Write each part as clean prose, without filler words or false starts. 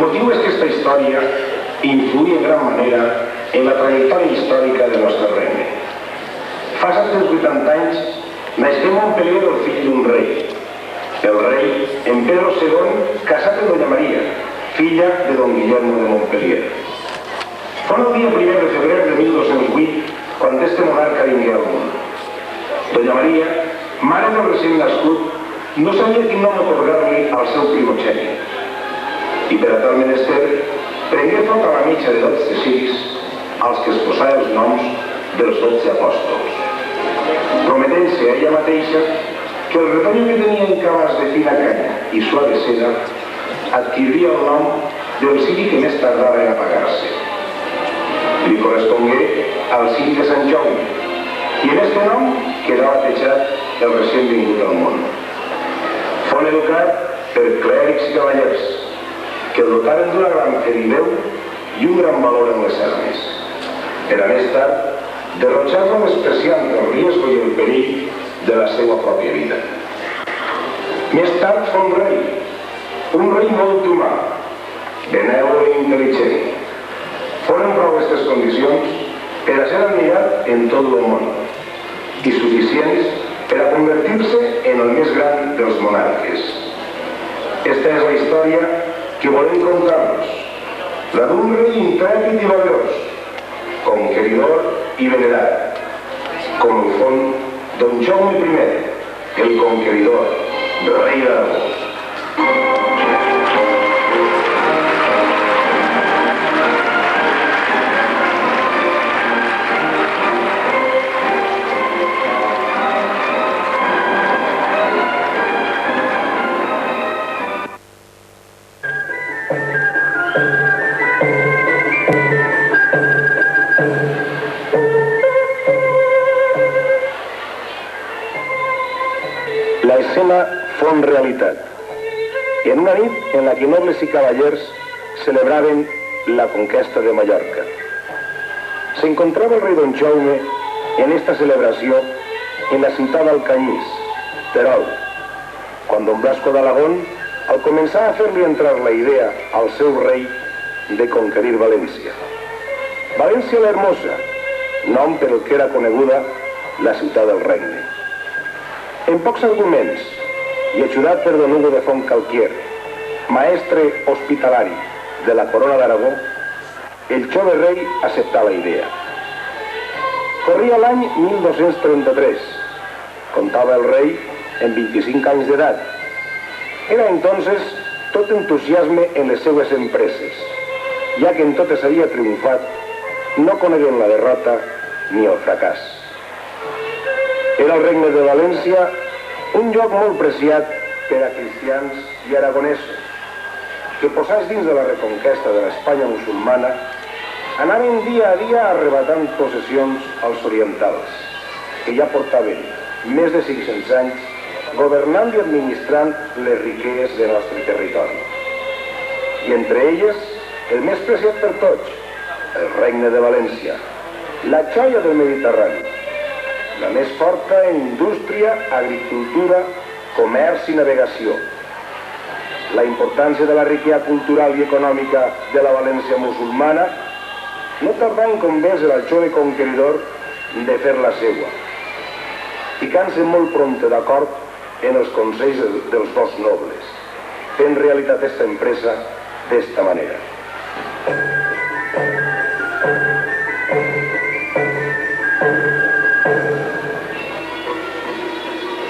motiu és que aquesta història influïa en gran manera en la trajectòria històrica del nostre regne. Fa 780 anys nasqué a Montpellier el fill d'un rei, el rei en Pedro II, casat amb Doña Maria, filla de don Guillermo de Montpellier. Fou el dia 1 de febrer de 1208 quan este monarca vingué al món. Doña Maria, mare del recent nascut, no sabia quin nom atorgar-li al seu primogènit. I per a tal menester, prengué foc a la mitja de 12 ciris, als que es posà els noms dels 12 apòstols, prometent-se a ella mateixa que el retoño que tenia en cabàs de fina canya i suave seda adquiriria el nom del ciri que més tardava en apagar-se. Li correspongué al ciri de Sant Jaume, i en este nom quedà batejat el recent vingut al món. Fou educat per clèrics i cavallers, que el dotaren d'una gran ferideu i un gran valor en les armes. Per a més tard, derrotjar-lo despreciant el riesgo i el perill de la seva pròpia vida. Més tard fou un rei molt humà, benèvol i intel·ligent. Foren prou aquestes condicions per a ser admirat en tot el món i suficients per a convertir-se en el més gran dels monarques. Esta és la història que volem contar-nos, la d'un rei intrèpid i valerós, conqueridor i venerat, com el fon don Jaume I, el conqueridor, rei d'Aragó. L'escena fou realitat. En una nit en la que nobles i cavallers celebraven la conquesta de Mallorca. Se encontraba el rei don Jaume en esta celebració en la ciutat d'Alcanyís, Terol, quan don Blasco d'Alagón, al començar a fer-li entrar la idea al seu rei de conquerir València. València la Hermosa, nom per el que era coneguda la ciutat del regne. En pocs arguments, i ajudat per don Hugo de Fontcalquier, maestre hospitalari de la corona d'Aragó, el jove rei acceptà la idea. Corria l'any 1233. Contava el rei en 25 anys d'edat. Era entonces tot entusiasme en les seues empreses, ja que en totes havia triomfat, no coneguent la derrota ni el fracàs. Era el regne de València un lloc molt preciat per a cristians i aragonesos, que posats dins de la reconquesta de l'Espanya musulmana, anaven dia a dia arrebatant possessions als orientals, que ja portaven més de 500 anys governant i administrant les riqueses del nostre territori. I entre elles, el més preciat per tots, el regne de València, la joia del Mediterrani, la més forta en indústria, agricultura, comerç i navegació. La importància de la riquesa cultural i econòmica de la València musulmana no tardà en convèncer al jove conqueridor de fer la seua, ficant-se molt prompte d'acord en els consells dels dos nobles, fent realitat aquesta empresa d'esta manera.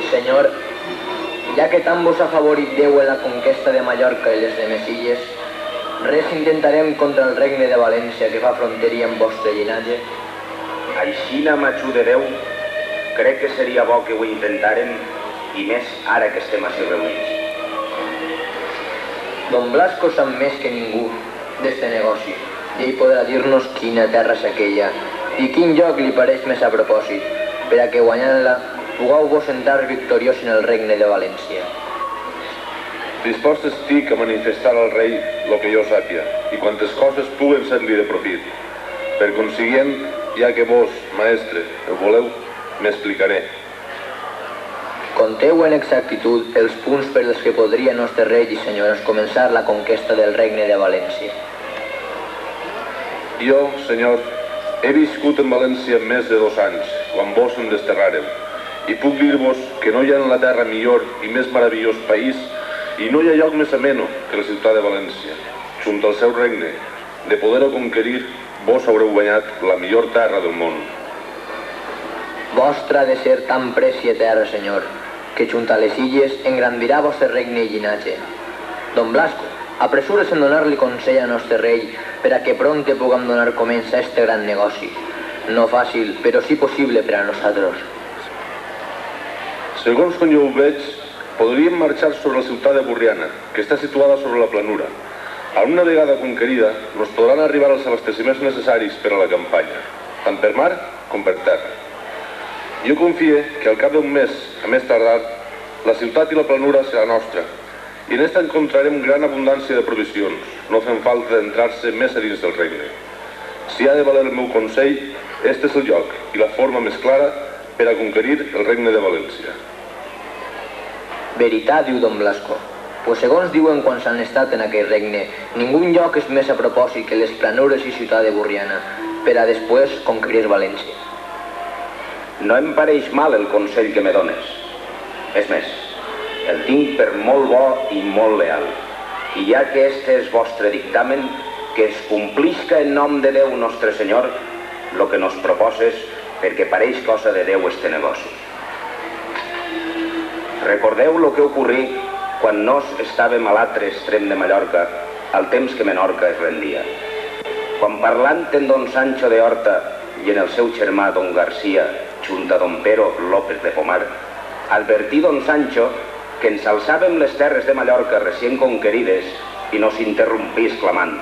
Senyor, ja que tant vos ha favorit Déu en la conquesta de Mallorca i les demés illes, res intentarem contra el regne de València que fa fronteria amb vostre llinatge? Aixina m'ajude Déu, crec que seria bo que ho intentaren, i més ara que estem així reunits. Don Blasco sap més que ningú d'este negoci, i ell podrà dir-nos quina terra és aquella i quin lloc li pareix més a propòsit, per a que guanyant-la pugueu vos sentar victoriós en el regne de València. Dispost estic a manifestar al rei lo que jo sàpia i quantes coses puguen ser-li de profit. Per consiguient, ja que vos, maestre, ho voleu, m'explicaré. conteu en exactitud els punts per els que podria nostre rei i senyores començar la conquesta del regne de València. Jo, senyor, he viscut en València més de 2 anys, quan vos em desterràreu, i puc dir-vos que no hi ha en la terra millor i més meravellós país i no hi ha lloc més ameno que la ciutat de València. Junt al seu regne, de poder-ho conquerir, vos haureu guanyat la millor terra del món. Vostra ha de ser tan prècia terra, senyor, que junt a les illes engrandirà vostre regne i llinatge. Don Blasco, apresures en donar-li consell a nostre rei per a que prompte puguem donar comença a este gran negoci. No fàcil, però sí possible per a nosaltres. Segons com jo ho veig, podríem marxar sobre la ciutat de Borriana, que està situada sobre la planura. A una vegada conquerida, nos podran arribar els abasteciments necessaris per a la campanya, tant per mar com per terra. Jo confie que al cap d'un mes, a més tardar, la ciutat i la planura serà nostra, i en esta encontrarem gran abundància de provisions, no fent falta d'entrar-se més a dins del regne. Si ha de valer el meu consell, este és el lloc i la forma més clara per a conquerir el regne de València. Veritat, diu Don Blasco, pues segons diuen quan s'han estat en aquell regne, ningú lloc és més a propòsit que les planures i ciutat de Borriana, per a després conquerir València. No em pareix mal el consell que me dones. És més, el tinc per molt bo i molt leal. I ja que este és vostre dictamen, que es complisca en nom de Déu nostre Senyor lo que nos proposes, perquè pareix cosa de Déu este negoci. Recordeu lo que ocorrí quan nos estàvem a l'altre extrem de Mallorca, al temps que Menorca es rendia. Quan parlant en don Sancho de Horta i en el seu germà don Garcia, junt a don Pero López de Pomar, advertí don Sancho que ens alçàvem les terres de Mallorca recient conquerides i no s'interrompís clamant: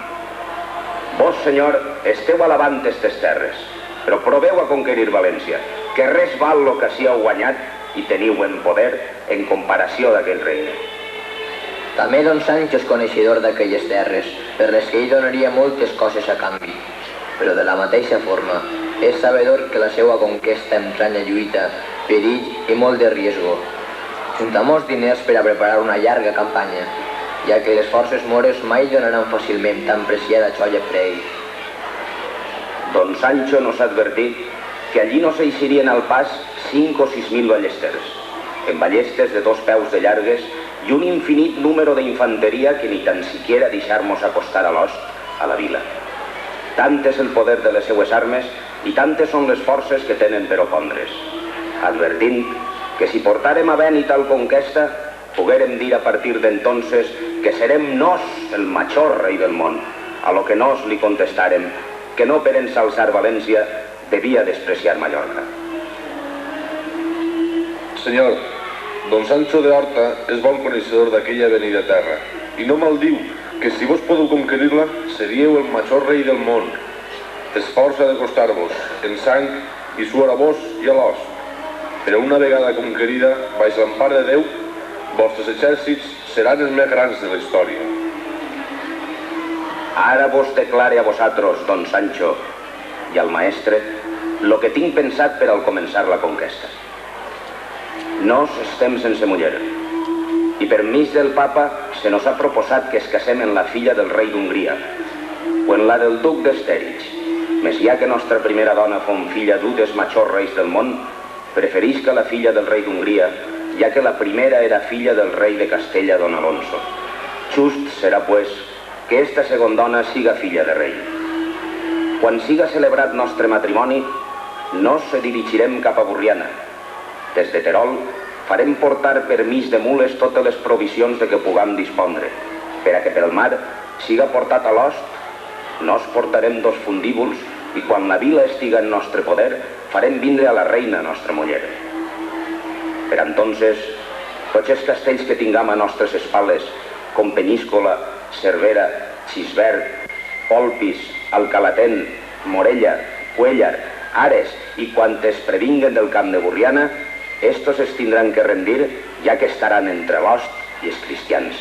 vos, senyor, esteu alabant estes terres, però proveu a conquerir València, que res val lo que s'hi heu guanyat i teniu en poder en comparació d'aquell regne. També don Sancho és coneixedor d'aquelles terres, per les que ell donaria moltes coses a canvi, però de la mateixa forma és sabedor que la seva conquesta empranya lluita, perill i molt de riesgo, junt a molts diners per a preparar una llarga campanya, ja que les forces mores mai donaran fàcilment tan preciada joia per a ell. Don Sancho nos ha advertit que allí no s'eixirien al pas 5 o 6.000 ballesteres, en ballestes de 2 peus de llargues i un infinit número d'infanteria que ni tan siquiera deixar-nos acostar a l'host a la vila. Tant és el poder de les seues armes i tantes són les forces que tenen per opondre's, advertint que si portàrem a vent i tal conquesta, poguérem dir a partir d'entonces que serem nos el major rei del món, a lo que nos li contestàrem que no per ensalzar València devia despreciar Mallorca. Senyor, don Sancho de Horta és bon coneixedor d'aquella avenida terra i no mal diu que si vos podeu conquerir-la seríeu el major rei del món. Esforç ha de costar-vos en sang i suor a vos i a l'os, però una vegada conquerida, baix l'empar de Déu, vostres exèrcits seran els més grans de la història. Ara vos declare a vosaltres, don Sancho, i al maestre, lo que tinc pensat per al començar la conquesta. Nos estem sense muller, i per mig del papa se nos ha proposat que es casem en la filla del rei d'Hongria, o en la del duc d'Estèrix, més ja que nostra primera dona fon filla d'un dels majors reis del món, preferisca la filla del rei d'Hongria, ja que la primera era filla del rei de Castella, don Alonso. Just serà, pues, que esta segon dona siga filla de rei. Quan siga celebrat nostre matrimoni, nos se dirigirem cap a Borriana. Des de Terol farem portar per mig de mules totes les provisions de què puguem dispondre, per a que pel mar siga portat a l'host, nos portarem 2 fundíbuls i quan la vila estiga en nostre poder, farem vindre a la reina nostra muller. Per entonces, tots els castells que tinguem a nostres espales, com Penyíscola, Cervera, Xisbert, Polpis, Alcalatén, Morella, Cuellar, Ares i quantes previnguen del camp de Borriana, estos es tindran que rendir, ja que estaran entre l'host i els cristians.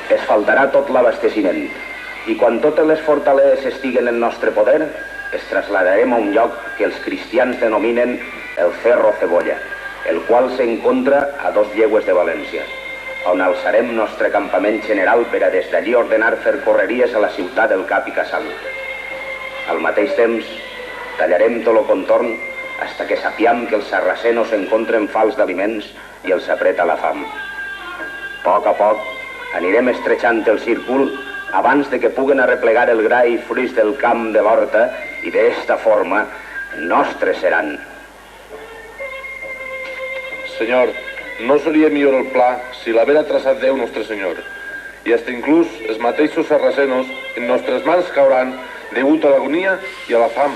Es faltarà tot l'abasteciment, i quan totes les fortaleses estiguen en nostre poder, es trasladarem a un lloc que els cristians denominen el Cerro Cebolla, el qual s'encontra a 2 llegües de València, on alçarem nostre campament general per a des d'allí ordenar fer correries a la ciutat del Cap i Casal. Al mateix temps, tallarem tot el contorn hasta que sapiam que els sarracenos s'encontren fals d'aliments i els apreta la fam. A poc, anirem estrechant el círcul abans de que puguen arreplegar el gra i fruits del camp de l'horta i d'esta forma nostres seran. Senyor, no seria millor el pla si l'haguera traçat Déu Nostre Senyor, i hasta inclús els mateixos sarracenos en nostres mans cauran degut a l'agonia i a la fam.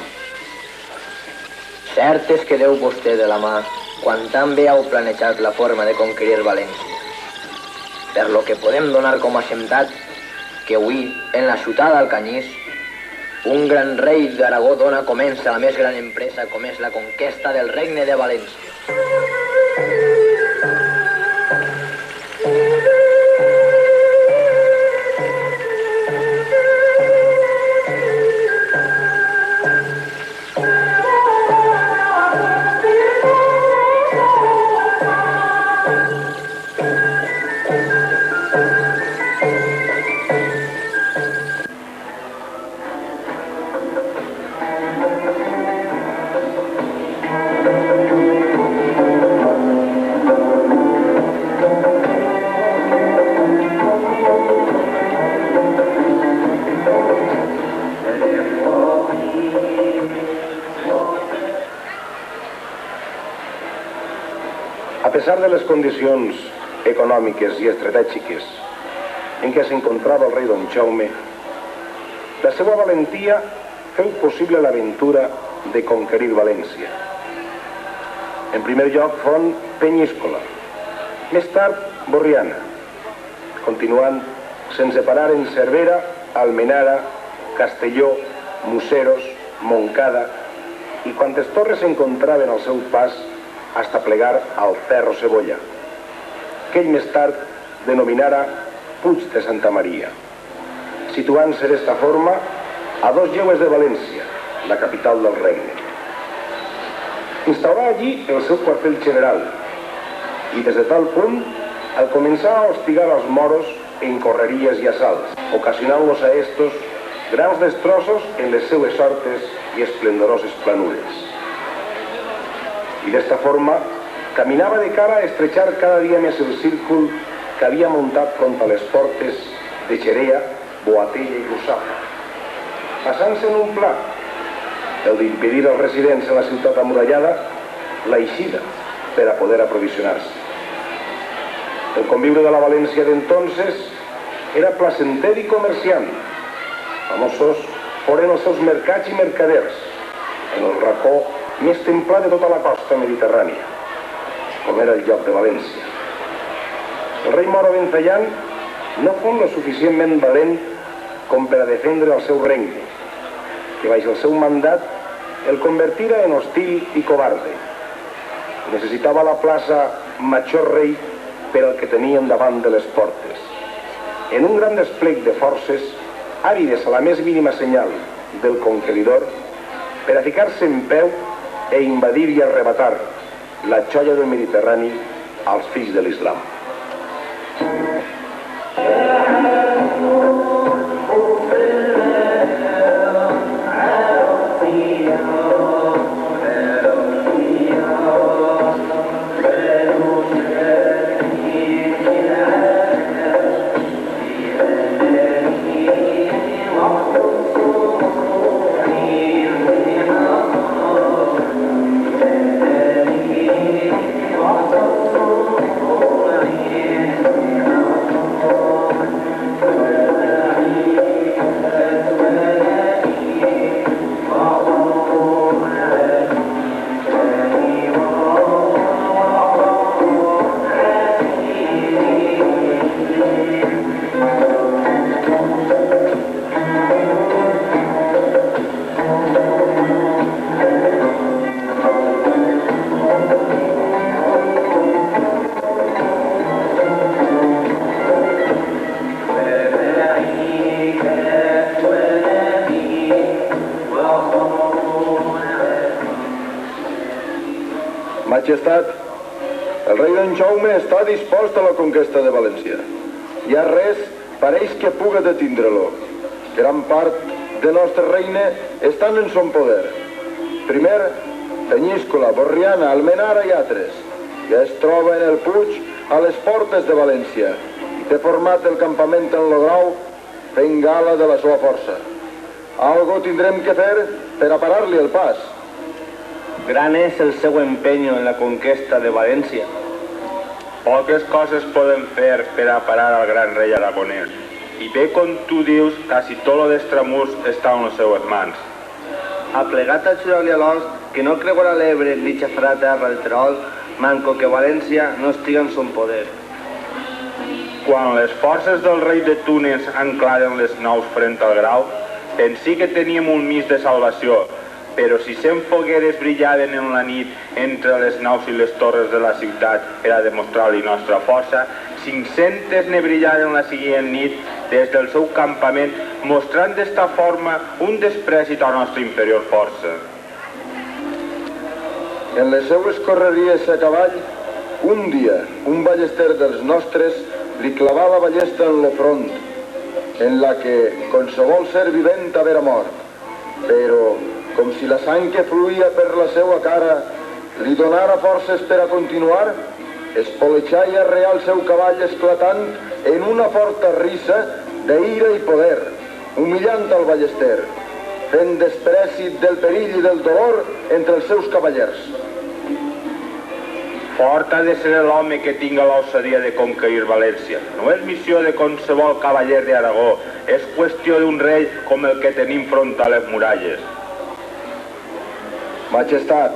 Cert és que Déu vos té de la mà quan tan bé heu planejat la forma de conquerir València. Per lo que podem donar com a assentat que avui, en la ciutat d'Alcanyís, un gran rei d'Aragó dona comença la més gran empresa com és la conquesta del regne de València. A pesar de les condicions econòmiques i estratègiques en què s'encontrava el rei Don Jaume, la seva valentia feu possible l'aventura de conquerir València. En primer lloc fon Penyíscola, més tard Borriana, continuant sense parar en Cervera, Almenara, Castelló, Museros, Montcada i quantes torres s'encontraven al seu pas hasta plegar al Cerro Cebolla, que ell més tard denominara Puig de Santa Maria, situant-se d'esta forma a 2 llegües de València, la capital del regne. Instaurà allí el seu quartel general i des de tal punt al començar a hostigar als moros en correries i assalts, ocasionant-los a estos grans destrossos en les seues hortes i esplendoroses planures. I d'esta forma caminava de cara a estrechar cada dia més el círcul que havia muntat front a les portes de Xerea, Boatella i Russafa, passant-se en un pla, el d'impedir als residents en la ciutat amurallada l'eixida per a poder aprovisionar-se. El conviure de la València d'entonces era placenter i comerciant. Famosos foren els seus mercats i mercaders en el racó més templat de tota la costa mediterrània, com era el lloc de València. El rei moro Benzallán no fou lo suficientment valent com per a defendre el seu regne, que baix el seu mandat el convertira en hostil i covarde. Necessitava la plaça Major Rei per al que tenien davant de les portes. En un gran despleg de forces, àvides a la més mínima senyal del conqueridor, per a ficar-se en peu e invadir i arrebatar la joia del Mediterrani als fills de l'Islam. Majestat, el rei d'en Jaume està dispost a la conquesta de València. Ja res pareix que puga detindre-lo. Gran part de nostre regne estan en son poder. Primer, Penyíscola, Borriana, Almenara i altres. Ja es troba en el Puig a les portes de València i té format el campament en lo grau fent gala de la seva força. Algo tindrem que fer per a parar-li el pas. Gran és el seu empeño en la conquesta de València. Poques coses poden fer per a parar al gran rei aragonès. I bé com tu dius, quasi tot lo d'Estramurs està en les seues mans. Ha plegat a ajudar-li a l'os que no creurà l'Ebre ni xafarà terra del Terol, manco que València no estiga en son poder. Quan les forces del rei de Túnez anclaren les naus front al grau, pensí que teníem un mig de salvació, però si 100 fogueres brillaven en la nit entre les naus i les torres de la ciutat per a demostrar-li nostra força, 500 ne brillaren la següent nit des del seu campament, mostrant d'esta forma un desprècit a la nostra inferior força. En les seues correries a cavall, un dia, un ballester dels nostres li clavà la ballesta en lo front, en la que qualsevol ser vivent havera mort, però com si la sang que fluïa per la seva cara li donara forces per a continuar, espoleixà i arreà el seu cavall esclatant en una forta risa d'ira i poder, humillant al ballester, fent desprècit del perill i del dolor entre els seus cavallers. Fort ha de ser l'home que tinga l'osadia de conquerir València. No és missió de qualsevol cavaller d'Aragó, és qüestió d'un rei com el que tenim front a les muralles. Majestat,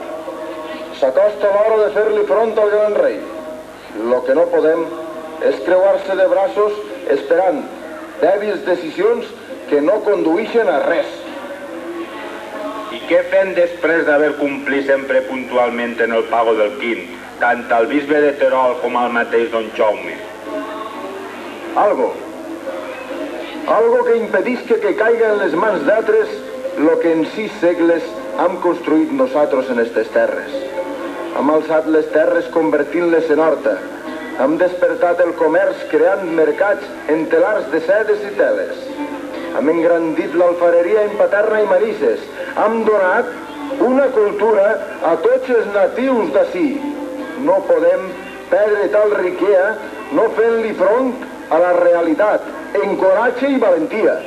s'acosta l'hora de fer-li front al gran rei. Lo que no podem és creuar-se de braços esperant dèbils decisions que no conduïxen a res. I què fem després d'haver complit sempre puntualment en el pago del quint, tant al bisbe de Terol com al mateix don Jaume? Algo que impedisca que caiga en les mans d'altres lo que en 6 segles hem construït nosaltres en aquestes terres. Hem alçat les terres convertint-les en horta. Hem despertat el comerç creant mercats en telars de sedes i teles. Hem engrandit l'alfareria en Paterna i Manises. Hem donat una cultura a tots els natius d'ací. No podem perdre tal riquea no fent-li front a la realitat, en coratge i valentia.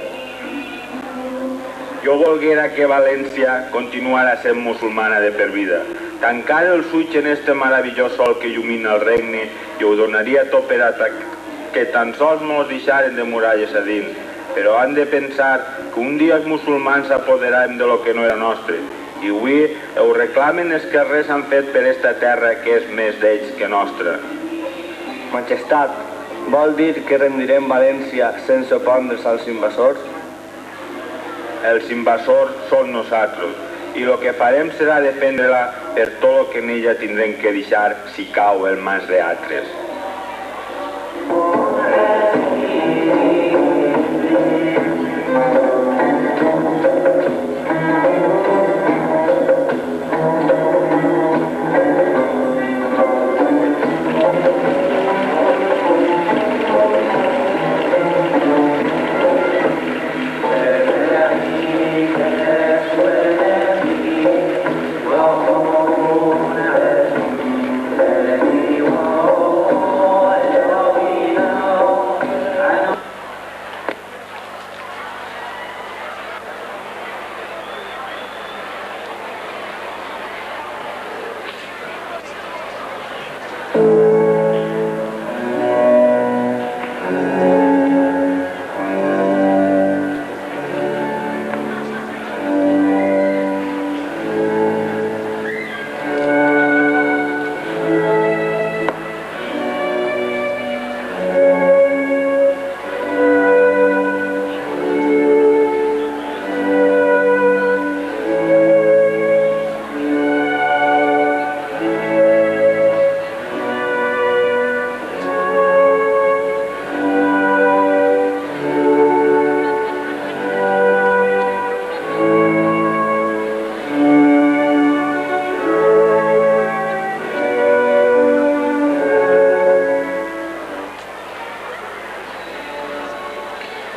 Jo volguera que València continuara sent musulmana de per vida. Tancar els ulls en este meravellós sol que il·lumina el regne i ho donaria tot per a que tan sols mos deixaren de muralles a dins. Però han de pensar que un dia els musulmans s'apoderarem de lo que no era nostre. I avui ho reclamen els que res han fet per esta terra que és més d'ells que nostra. Majestat, vol dir que rendirem València sense opondre's als invasors? Els invasors són nosaltres, i el que farem serà defendre-la per tot el que en ella tindrem que deixar si cau en mans d'altres.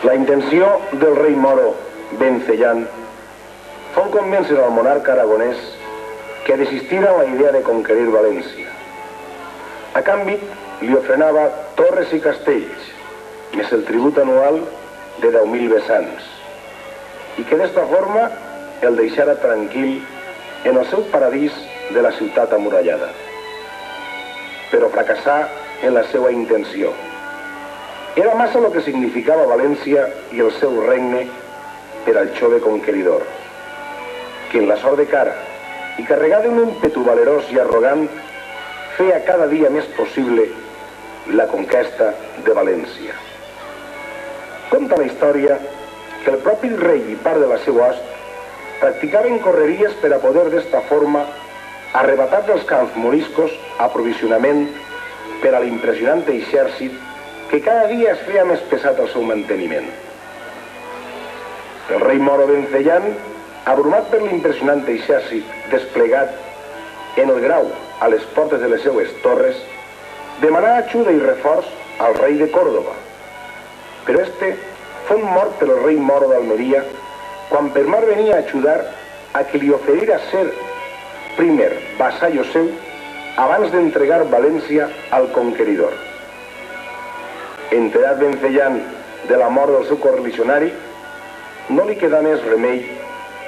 La intenció del rei moro Vencellán fou convèncer al monarca aragonès que desistira en la idea de conquerir València. A canvi, li ofrenava torres i castells, més el tribut anual de 10.000 vessants, i que d'esta forma el deixara tranquil en el seu paradís de la ciutat amurallada. Però fracassà en la seva intenció. Era massa el que significava València i el seu regne per al jove conqueridor, que en la sort de cara i carregat d'un ímpetu valerós i arrogant feia cada dia més possible la conquesta de València. Conta la història que el propi rei i part de la seva host practicaven correries per a poder d'esta forma arrebatar dels camps moriscos aprovisionament per a l'impressionant exèrcit que cada dia es feia més pesat el seu manteniment. El rei moro Vencellán, abrumat per l'impressionant exèrcit desplegat en el Grau a les portes de les seues torres, demanà ajuda i reforç al rei de Còrdova. Però este fou mort pel rei moro d'Almeria quan per mar venia a ajudar a que li oferira ser primer vassallo seu abans d'entregar València al conqueridor. Enterat Vencellán de la mort del seu correligionari, no li quedà més remei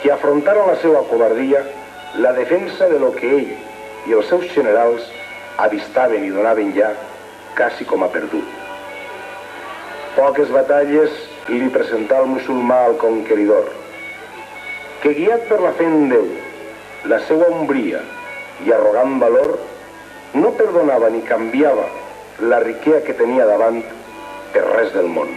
que afrontar amb la seva covardia la defensa de lo que ell i els seus generals avistaven i donaven ja quasi com a perdut. Poques batalles li presentà el musulmà al conqueridor, que guiat per la fe en Déu, la seva ombria i arrogant valor, no perdonava ni canviava la riquesa que tenia davant per res del món.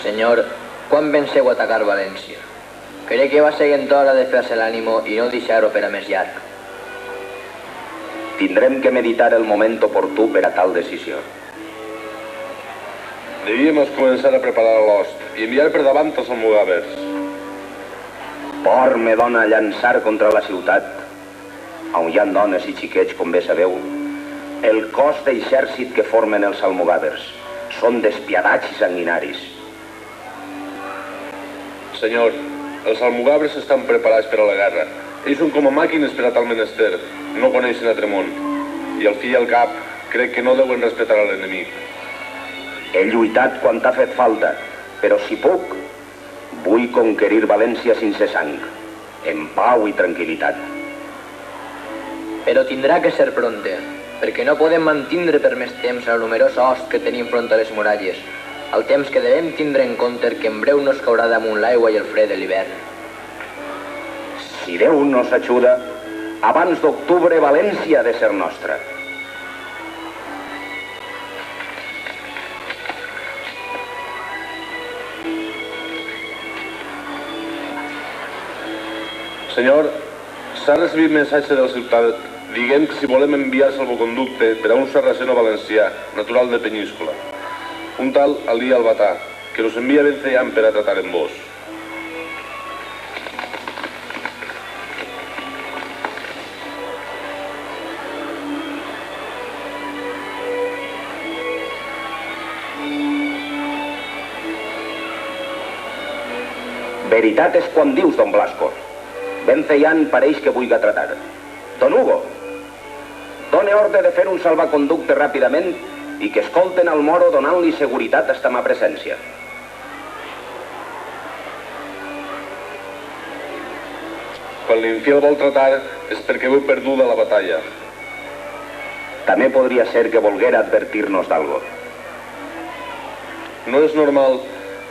Senyor, quan penseu atacar València? Crec que va ser en hora de fer-se l'ànimo i no deixar-ho per a més llarg. Tindrem que meditar el moment oportú per a tal decisió. Devíem començar a preparar l'host i enviar per davant els almogàvers. Por me dona llançar contra la ciutat, on hi ha dones i xiquets, com bé sabeu. El cos d'exèrcit que formen els almogàvers són despiadats i sanguinaris. Senyor, els almogàvers estan preparats per a la guerra. Ells són com a màquines per a tal menester. No coneixen altre món. I al fi i al cap, crec que no deuen respectar a l'enemic. He lluitat quan t'ha fet falta, però si puc, vull conquerir València sense sang, en pau i tranquil·litat. Però tindrà que ser pronte, perquè no podem mantindre per més temps la numerosa host que tenim front a les muralles, el temps que devem tindre en compte que en breu nos caurà damunt l'aigua i el fred de l'hivern. Si Déu nos ajuda, abans d'octubre València ha de ser nostra. Senyor, s'ha recibit missatge de la ciutat dient que si volem enviar salvoconducte per a un sarraceno valencià, natural de Penyíscola, un tal Alí Albatà, que nos envia Vencellán per a tratar amb vos. Veritat és quan dius, don Blasco. Vencellán pareix que vulga tratar. Don Hugo, done ordre de fer un salvaconducte ràpidament i que escolten al moro donant-li seguretat a esta ma presència. Quan l'infiel vol tratar és perquè veu perduda la batalla. També podria ser que volguera advertir-nos d'algo. No és normal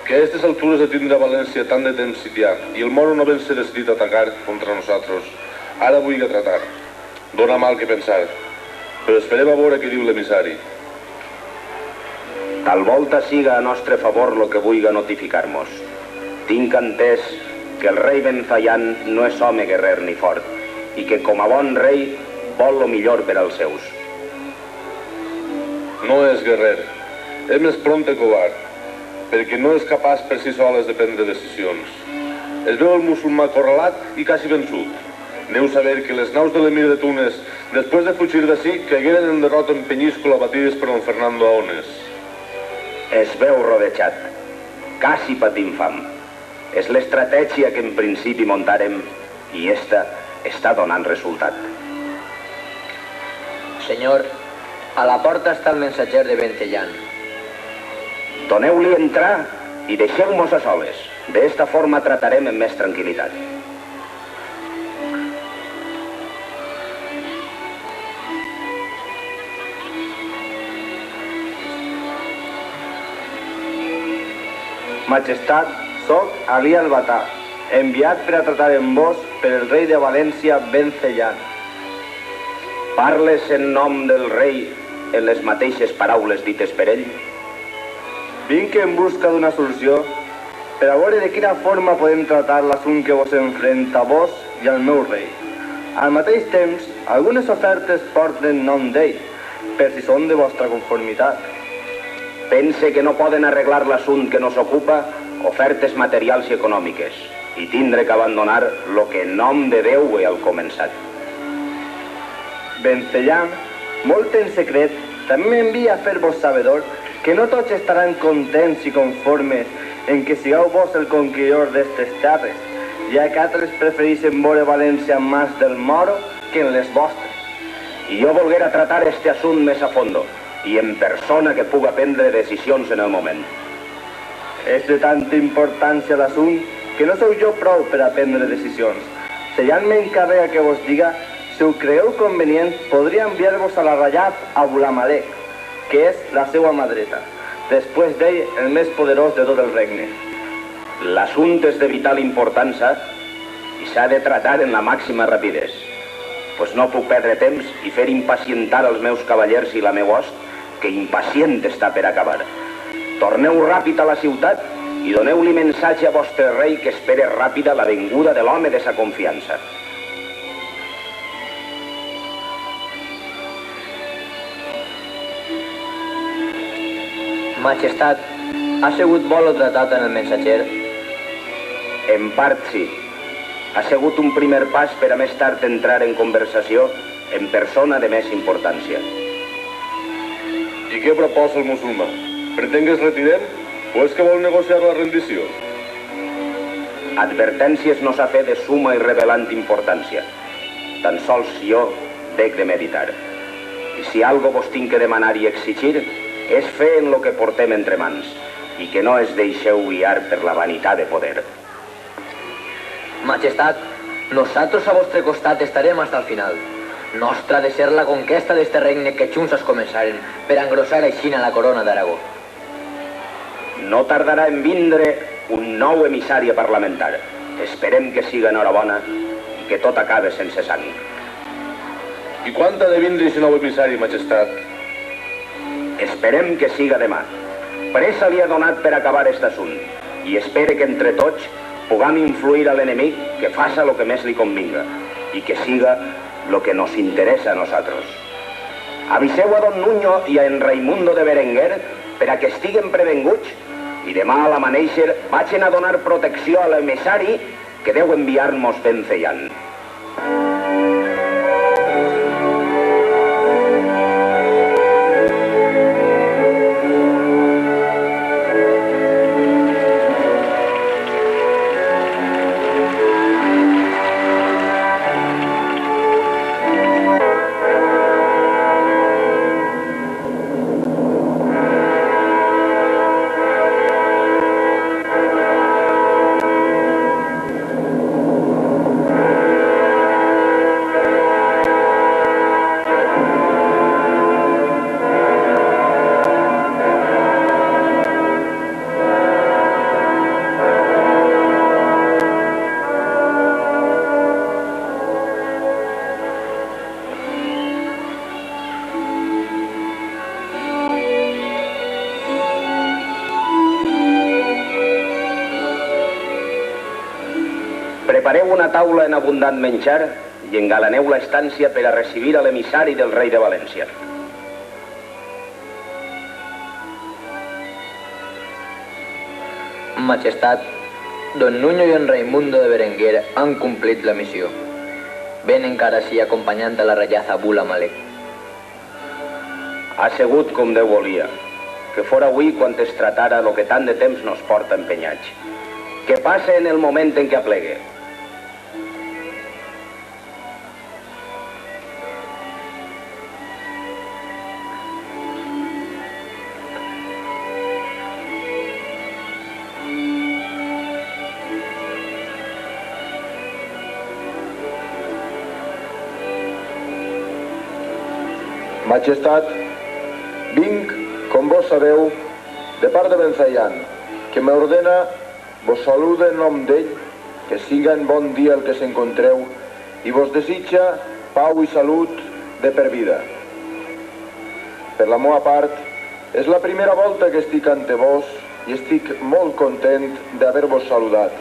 que a aquestes altures de tindre a València tant de temps sitiat i el moro no ben-se decidit a atacar contra nosaltres, ara vulga tratar. Dóna mal que pensar, però esperem a veure què diu l'emissari. Tal volta siga a nostre favor lo que vulga notificar-nos. Tinc entès que el rei Benzayan no és home guerrer ni fort i que com a bon rei vol lo millor per als seus. No és guerrer, és més prompte covard, perquè no és capaç per si soles de prendre decisions. Es veu el musulmà acorralat i quasi vençut. Aneu saber que les naus de l'emir de Túnez, després de fugir d'ací, caigueren en derrota en Penyíscola batides per don Fernando Aones. Es veu rodejat, quasi patint fam. És l'estratègia que en principi muntàrem i esta està donant resultat. Senyor, a la porta està el mensatger de Benzayan. Doneu-li entrar i deixeu-nos a soles. D'esta forma tratarem amb més tranquil·litat. Majestat, soc Ali Albatà, enviat per a tratar amb vos per el rei de València, Benzayan. Parles en nom del rei en les mateixes paraules dites per ell? Vinc en busca d'una solució per a veure de quina forma podem tratar l'assumpte que vos enfrenta a vos i al meu rei. Al mateix temps, algunes ofertes porten nom d'ell, per si són de vostra conformitat. Pense que no poden arreglar l'assumpte que nos ocupa ofertes materials i econòmiques i tindre que abandonar lo que en nom de Déu he al començat. Benzayan, molt en secret, també m'envia a fer-vos sabedor que no tots estaran contents i conformes en que sigueu vos el conqueridor d'estes terres, ja que altres prefereixen veure València en mans del Moro que en les vostres. I jo volguera tratar este assumpte més a fondo i en persona que puga prendre decisions en el moment. És de tanta importància l'assumpte que no sou jo prou per a prendre decisions. Zayan m'encarrega que vos diga, si ho creieu convenient, podria enviar-vos a la Rayat Abu Malek, que és la seva mà dreta. Després d'ell, el més poderós de tot el regne. L'assumpte és de vital importància i s'ha de tratar en la màxima rapidesa, pues no puc perdre temps i fer impacientar els meus cavallers i la meva host, que impacient està per acabar. Torneu ràpid a la ciutat i doneu-li mensatge a vostre rei que espere ràpida la venguda de l'home de sa confiança. Majestat, ha sigut bo lo tratat en el mensatger? En part sí. Ha sigut un primer pas per a més tard entrar en conversació en persona de més importància. I què proposa el musulmà? Pretén que es retirem o és que vol negociar la rendició? Advertències no s'ha fet de suma i revelant importància. Tan sols jo dec de meditar. I si algo vos tinc que demanar i exigir, és fer en lo que portem entre mans i que no es deixeu guiar per la vanitat de poder. Majestat, nosaltres a vostre costat estarem hasta el final. Nostra ha de ser la conquesta d'este regne que junts es començaren per engrossar així la corona d'Aragó. No tardarà en vindre un nou emissari a parlamentar. Esperem que siga enhorabona i que tot acabe sense sang. I quan ha de vindre aquest nou emissari, Majestat? Esperem que siga demà. Pressa li ha donat per acabar aquest assumpte i espere que entre tots puguem influir a l'enemic que faça lo que més li convinga i que siga lo que nos interessa a nosaltres. Aviseu a don Nuño i a en Raimundo de Berenguer per a que estiguen prevenguts i demà a l'amanèixer vagin a donar protecció a l'emissari que deu enviar-nos Benzayan. Prepareu una taula en abundant menjar i engalaneu l'estància per a recibir a l'emissari del rei de València. Majestat, don Nuño i en Raimundo de Berenguer han complit la missió. Ven encara així acompanyant a la ratllaza Bula Malek. Ha segut com Déu volia, que fora avui quan es tratara lo que tant de temps nos porta empenyats. Que passe en el moment en què aplegue. Majestat, vinc, com vos sabeu, de part de Benzayan, que m'ordena vos salude en nom d'ell, que siga en bon dia el que s'encontreu, i vos desitja pau i salut de per vida. Per la meua part, és la primera volta que estic ante vos i estic molt content d'haver-vos saludat.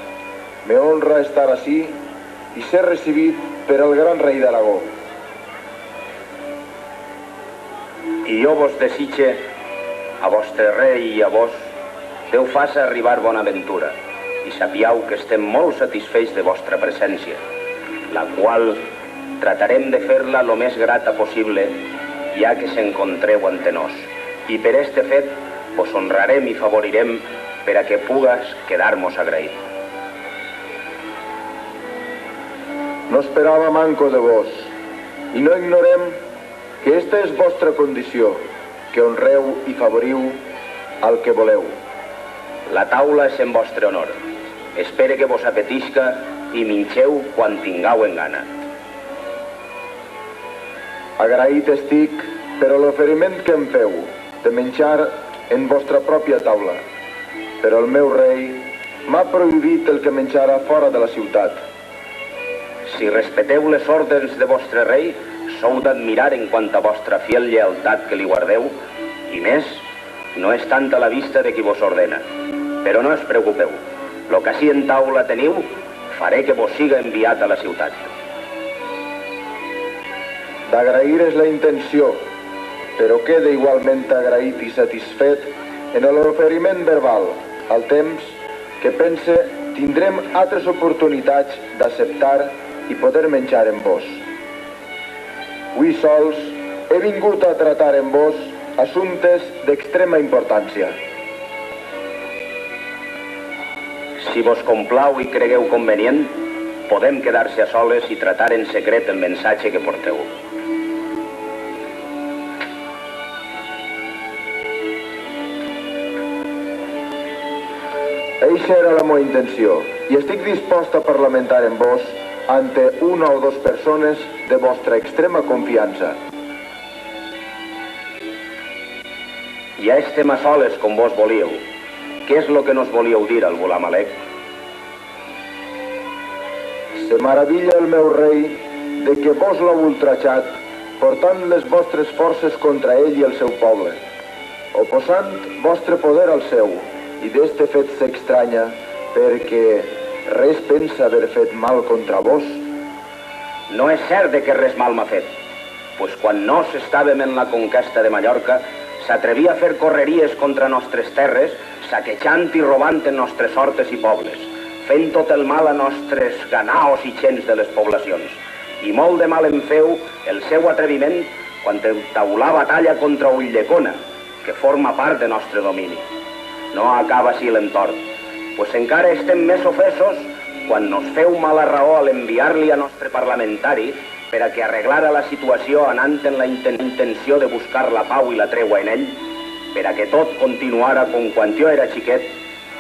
Me honra estar ací i ser recibit per el gran rei d'Aragó. I jo vos desitge, a vostre rei i a vos, Déu faça arribar bona ventura, i sapiau que estem molt satisfets de vostra presència, la qual tratarem de fer-la lo més grata possible, ja que s'encontreu ante nos, i per este fet vos honrarem i favorirem per a que pugues quedar-mos agraït. No esperava manco de vos, i no ignorem que esta és vostra condició, que honreu i favoriu al que voleu. La taula és en vostre honor. Espere que vos apetisca i minxeu quan tingueu en gana. Agraït estic per l'oferiment que em feu de menjar en vostra pròpia taula, però el meu rei m'ha prohibit el que menjara fora de la ciutat. Si respeteu les ordres de vostre rei, sou d'admirar en quant a vostra fiel llealtat que li guardeu, i més, no és tant a la vista de qui vos ordena. Però no es preocupeu, lo que ací en taula teniu, faré que vos siga enviat a la ciutat. D'agrair és la intenció, però queda igualment agraït i satisfet en l'oferiment verbal, al temps que pense tindrem altres oportunitats d'acceptar i poder menjar en vos. Avui sols he vingut a tratar amb vos assumptes d'extrema importància. Si vos complau i cregueu convenient, podem quedar-se a soles i tratar en secret el mensatge que porteu. Eixa era la meva intenció, i estic dispost a parlamentar amb vos ante una o dos persones de vostra extrema confiança. Ja estem a soles com vos volíeu. Què és lo que nos volíeu dir al Bula Malek? Se maravilla el meu rei de que vos l'heu ultrajat portant les vostres forces contra ell i el seu poble, oposant vostre poder al seu, i d'este fet s'extranya perquè res pensa haver fet mal contra vos. No és cert de que res mal m'ha fet, pues quan nos estàvem en la conquesta de Mallorca s'atrevia a fer correries contra nostres terres, saquejant i robant en nostres hortes i pobles, fent tot el mal a nostres ganaos i gens de les poblacions. I molt de mal em feu el seu atreviment quan entaulà batalla contra Ulldecona, que forma part de nostre domini. No acaba així l'entort, pues encara estem més ofesos quan nos feu mala raó a l'enviar-li a nostre parlamentari per a que arreglara la situació anant en la intenció de buscar la pau i la tregua en ell, per a que tot continuara com quan jo era xiquet,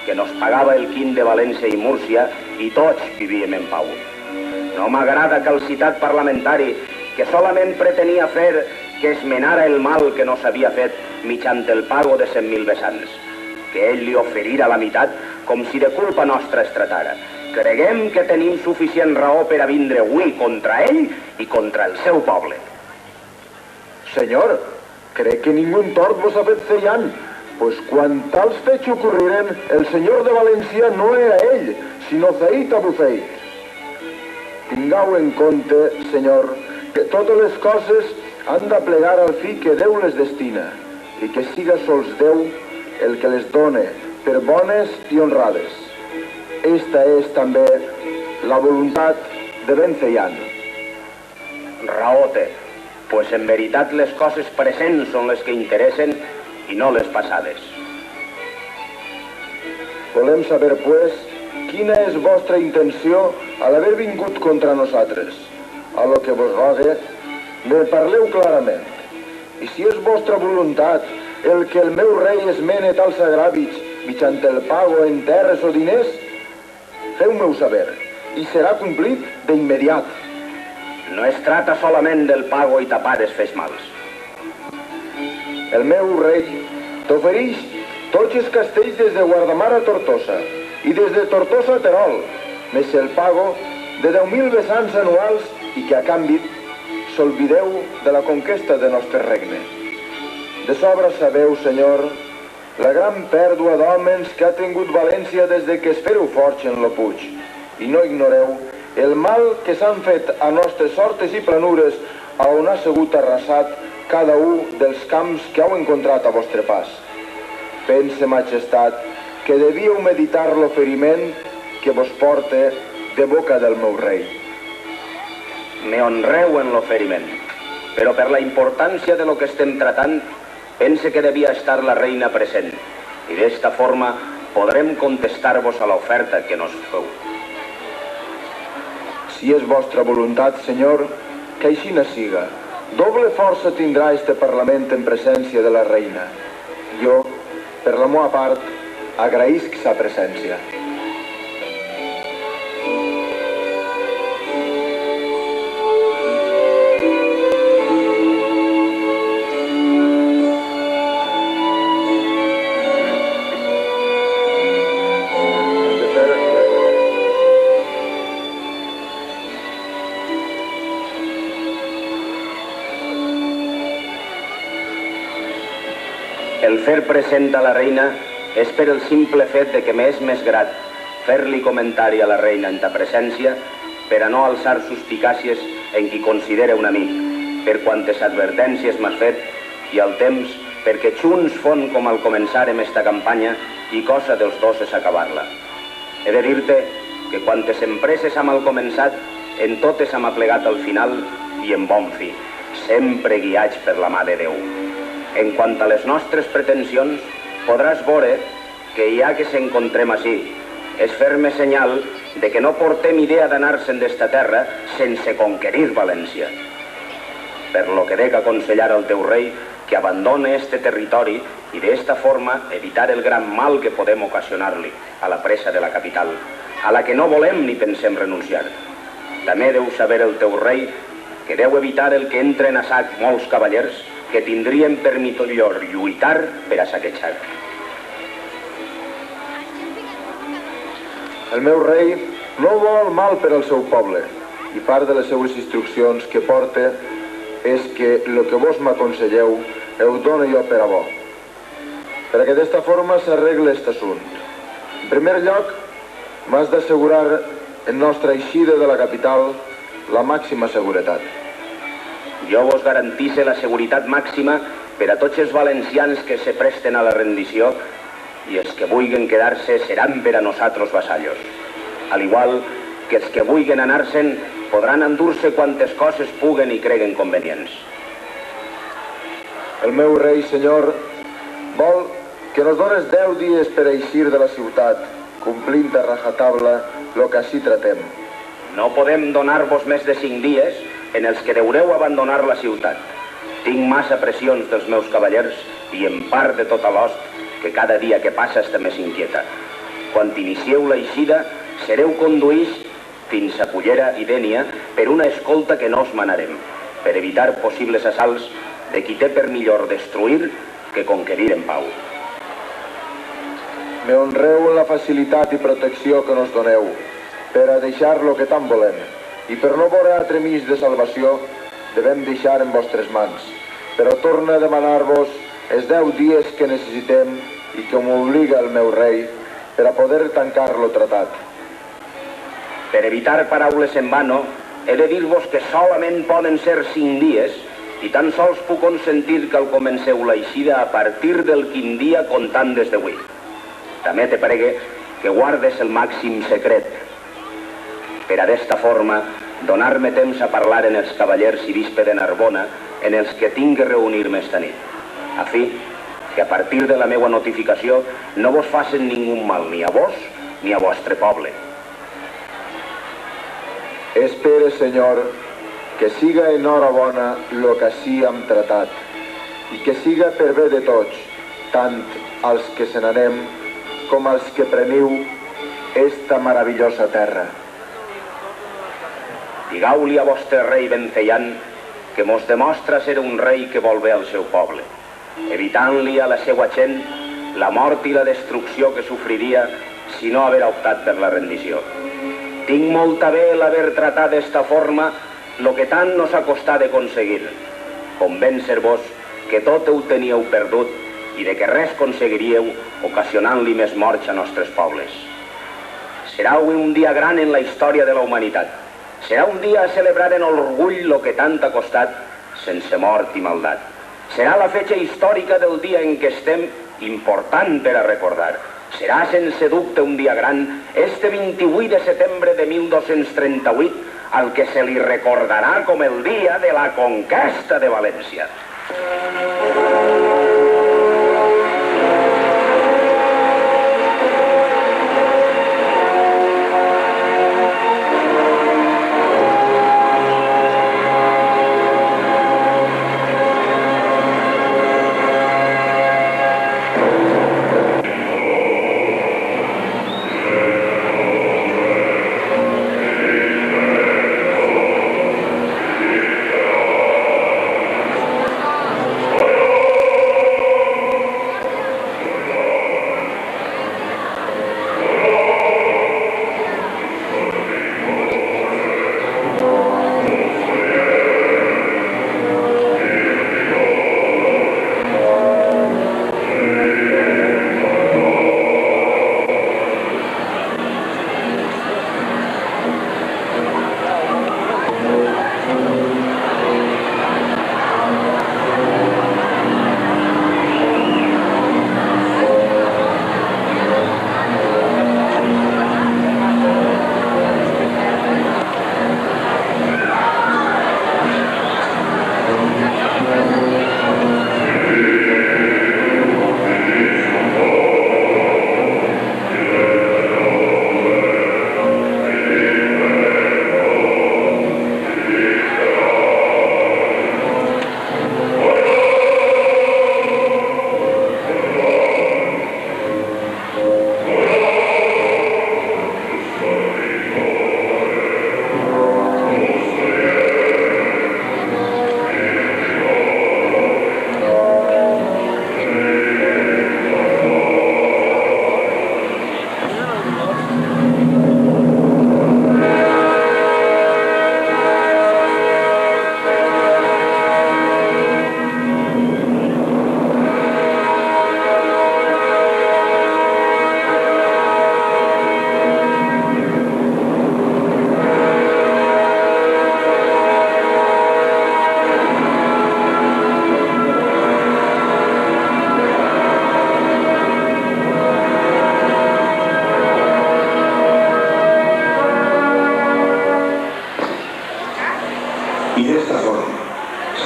que nos pagava el quint de València i Múrcia i tots vivíem en pau. No m'agrada calcitat parlamentari que solament pretenia fer que esmenara el mal que no s'havia fet mitjant el pago de 100.000 vessants, que ell li oferira la meitat com si de culpa nostra es tratara. Creguem que tenim suficient raó per a vindre avui contra ell i contra el seu poble. Senyor, crec que ningú tort vos ha fet Ceillan, pues quan tals fets ocorriren, el senyor de València no era ell, sinó Zeid Abu Zeid. Tingueu en compte, senyor, que totes les coses han de plegar al fi que Déu les destina i que siga sols Déu el que les done per bones i honrades. Esta és també la voluntat de Ben Zeian. Raó té, pues en veritat les coses presents són les que interessen i no les passades. Volem saber, pues, quina és vostra intenció a l'haver vingut contra nosaltres. A lo que vos rogue, me parleu clarament. I si és vostra voluntat el que el meu rei es mene tals agràvits mitjant el pago en terres o diners, feu-me-ho saber, i serà complit d'immediat. No es trata solament del pago i tapades fes mals. El meu rei t'ofereix tots els castells des de Guardamar a Tortosa i des de Tortosa a Terol, més el pago de 10.000 vessants anuals i que a canvi s'olvideu de la conquesta de nostre regne. De sobra sabeu, senyor, la gran pèrdua d'homes que ha tingut València des de que es fèreu forts en lo Puig, i no ignoreu el mal que s'han fet a nostres hortes i planures a on ha sigut arrasat cada un dels camps que heu encontrat a vostre pas. Pense, majestat, que devíeu meditar l'oferiment que vos porte de boca del meu rei. Me honreu en l'oferiment, però per la importància de lo que estem tratant, pense que devia estar la reina present, i d'esta forma podrem contestar-vos a l'oferta que nos feu. Si és vostra voluntat, senyor, que així no siga. Doble força tindrà este Parlament en presència de la reina. Jo, per la meva part, agraïsc sa presència. El fer present a la reina és per el simple fet de que m'és més grat fer-li comentari a la reina en ta presència per a no alçar suspicàcies en qui considera un amic, per quantes advertències m'has fet i al temps perquè junts fon com al començarem esta campanya i cosa dels dos és acabar-la. He de dir-te que quantes empreses hem al començat, en totes hem aplegat al final i en bon fi, sempre guiats per la mà de Déu. En quant a les nostres pretensions, podràs veure que ja que s'encontrem ací, és fer-me senyal de que no portem idea d'anar-se'n d'esta terra sense conquerir València. Per lo que dec aconsellar al teu rei que abandone este territori i d'esta forma evitar el gran mal que podem ocasionar-li a la presa de la capital, a la que no volem ni pensem renunciar. També deu saber el teu rei que deu evitar el que entren a sac molts cavallers que tindrien per millor lluitar per a saquejar. El meu rei no vol mal per al seu poble i part de les seues instruccions que porta és que el que vos m'aconselleu ho dono jo per a bo, perquè d'esta forma s'arregla aquest assunt. En primer lloc, m'has d'assegurar en nostra eixida de la capital la màxima seguretat. Jo vos garantisse la seguretat màxima per a tots els valencians que se presten a la rendició i els que vulguin quedar-se seran per a nosaltres vassallos. Al igual que els que vulguin anar-se'n podran endur-se quantes coses puguen i creguen convenients. El meu rei, senyor, vol que nos dones 10 dies per eixir de la ciutat, complint a rajatabla el que així tratem. No podem donar-vos més de 5 dies en els que deureu abandonar la ciutat. Tinc massa pressions dels meus cavallers i en part de tota l'host que cada dia que passa està més inquieta. Quan inicieu l'eixida, sereu conduïts fins a Cullera i Dénia per una escolta que no us manarem, per evitar possibles assalts de qui té per millor destruir que conquerir en pau. Me honreu en la facilitat i protecció que nos doneu per a deixar lo que tant volem. I per no veure altre mig de salvació, devem deixar en vostres mans. Però torno a demanar-vos els 10 dies que necessitem i que m'obliga el meu rei per a poder tancar lo tratat. Per evitar paraules en vano, he de dir-vos que solament poden ser 5 dies i tan sols puc consentir que el comenceu la eixida a partir del quin dia comptant des d'avui. També te pregue que guardes el màxim secret per a d'esta forma donar-me temps a parlar en els cavallers i bisbe de Narbona en els que tinc que reunir-me esta nit, a fi que a partir de la meua notificació no vos facin ningú mal, ni a vos ni a vostre poble. Espere, senyor, que siga enhorabona lo que ací hem tratat i que siga per bé de tots, tant als que se n'anem com als que preniu esta meravellosa terra. Digau-li a vostre rei Benfeian que mos demostra ser un rei que vol bé al seu poble, evitant-li a la seua gent la mort i la destrucció que sofriria si no haver optat per la rendició. Tinc molta bé l'haver tratat d'esta forma lo que tant nos ha costat d'aconseguir. Convèncer-vos que tot ho teníeu perdut i de que res aconseguiríeu ocasionant-li més morts a nostres pobles. Serà avui un dia gran en la història de la humanitat. Serà un dia a celebrar en orgull lo que tant ha costat sense mort i maldat. Serà la fetge històrica del dia en què estem, important per a recordar. Serà sense dubte un dia gran, este 28 de setembre de 1238, al que se li recordarà com el dia de la conquesta de València.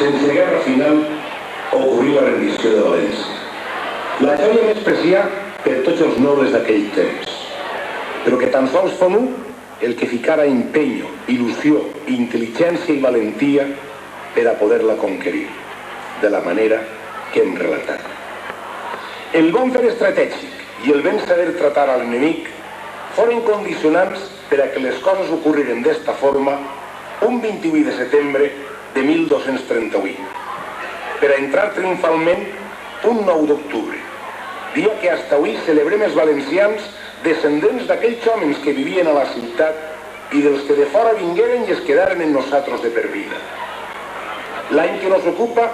sense guerra final, ocorrí la rendició de València. La que havia menyspreciat per tots els nobles d'aquell temps, però que tan sols fou el que ficara empeño, il·lusió, intel·ligència i valentia per a poder-la conquerir, de la manera que hem relatat. El bon fer estratègic i el ben saber tratar a l'enemic foren condicionants per a que les coses ocorriren d'esta forma un 28 de setembre de 1238, per a entrar triomfalment un 9 d'octubre, dia que hasta avui celebrem els valencians descendents d'aquells homes que vivien a la ciutat i dels que de fora vingueren i es quedaren en nosaltres de per vida. L'any que nos ocupa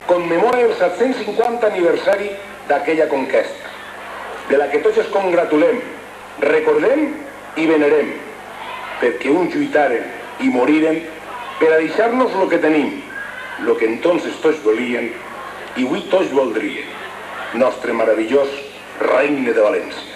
commemora el 750 aniversari d'aquella conquesta, de la que tots es congratulem, recordem i venerem, perquè uns lluitaren i moriren per a deixar-nos lo que tenim, lo que entonces tots volien i avui tots voldrien, nostre meravellós regne de València.